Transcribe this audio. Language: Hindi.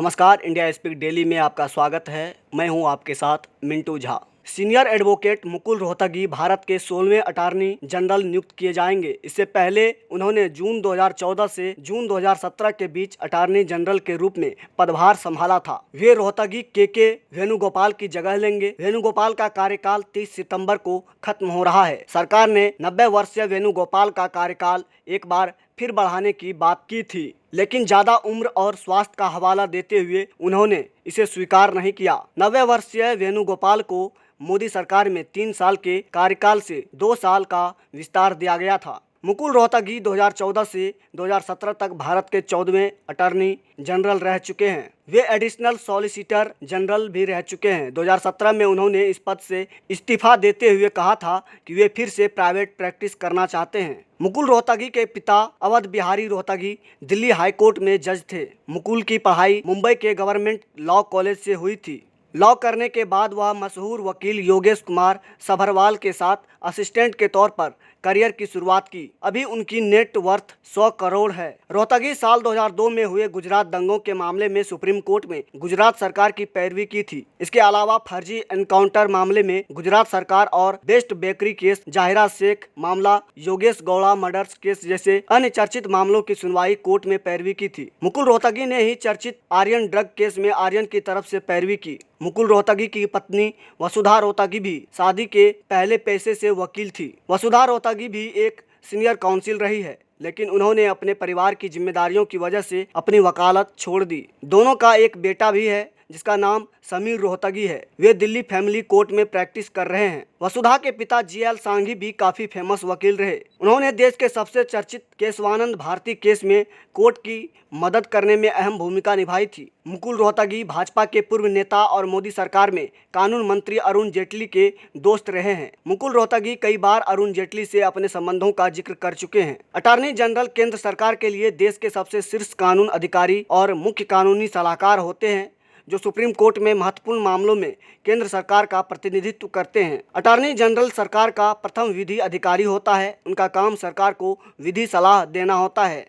नमस्कार, इंडिया स्पीक डेली में आपका स्वागत है। मैं हूं आपके साथ मिंटू झा। सीनियर एडवोकेट मुकुल रोहतगी भारत के 16वें अटॉर्नी जनरल नियुक्त किए जाएंगे। इससे पहले उन्होंने जून 2014 से जून 2017 के बीच अटॉर्नी जनरल के रूप में पदभार संभाला था। वे रोहतगी के वेणुगोपाल की जगह लेंगे। वेणुगोपाल का कार्यकाल 30 सितंबर को खत्म हो रहा है। सरकार ने 90 वर्षीय वेणुगोपाल का कार्यकाल एक बार फिर बढ़ाने की बात की थी, लेकिन ज्यादा उम्र और स्वास्थ्य का हवाला देते हुए उन्होंने इसे स्वीकार नहीं किया। 90 वर्षीय वेणुगोपाल को मोदी सरकार में 3 साल के कार्यकाल से 2 साल का विस्तार दिया गया था। मुकुल रोहतगी 2014 से 2017 तक भारत के 14वें अटॉर्नी जनरल रह चुके हैं। वे एडिशनल सॉलिसिटर जनरल भी रह चुके हैं। 2017 में उन्होंने इस पद से इस्तीफा देते हुए कहा था कि वे फिर से प्राइवेट प्रैक्टिस करना चाहते हैं। मुकुल रोहतगी के पिता अवध बिहारी रोहतगी दिल्ली हाई कोर्ट में जज थे। मुकुल की पढ़ाई मुंबई के गवर्नमेंट लॉ कॉलेज से हुई थी। लॉ करने के बाद वह मशहूर वकील योगेश कुमार सभरवाल के साथ असिस्टेंट के तौर पर करियर की शुरुआत की। अभी उनकी नेट वर्थ 100 करोड़ है। रोहतगी साल 2002 में हुए गुजरात दंगों के मामले में सुप्रीम कोर्ट में गुजरात सरकार की पैरवी की थी। इसके अलावा फर्जी एनकाउंटर मामले में गुजरात सरकार और बेस्ट बेकरी केस, जाहिरा शेख मामला, योगेश गौड़ा मर्डर्स केस जैसे अन्य चर्चित मामलों की सुनवाई कोर्ट में पैरवी की थी। मुकुल रोहतगी ने ही चर्चित आर्यन ड्रग केस में आर्यन की तरफ से पैरवी की। मुकुल रोहतगी की पत्नी वसुधा रोहतगी भी शादी के पहले पैसे से वकील थी। वसुधा रोहतगी भी एक सीनियर काउंसिल रही है, लेकिन उन्होंने अपने परिवार की जिम्मेदारियों की वजह से अपनी वकालत छोड़ दी। दोनों का एक बेटा भी है जिसका नाम समीर रोहतगी है। वे दिल्ली फैमिली कोर्ट में प्रैक्टिस कर रहे हैं। वसुधा के पिता जीएल सांघी भी काफी फेमस वकील रहे। उन्होंने देश के सबसे चर्चित केशवानंद भारती केस में कोर्ट की मदद करने में अहम भूमिका निभाई थी। मुकुल रोहतगी भाजपा के पूर्व नेता और मोदी सरकार में कानून मंत्री अरुण जेटली के दोस्त रहे हैं। मुकुल रोहतगी कई बार अरुण जेटली से अपने संबंधों का जिक्र कर चुके हैं। अटॉर्नी जनरल केंद्र सरकार के लिए देश के सबसे शीर्ष कानून अधिकारी और मुख्य कानूनी सलाहकार होते हैं, जो सुप्रीम कोर्ट में महत्वपूर्ण मामलों में केंद्र सरकार का प्रतिनिधित्व करते हैं। अटॉर्नी जनरल सरकार का प्रथम विधि अधिकारी होता है। उनका काम सरकार को विधि सलाह देना होता है।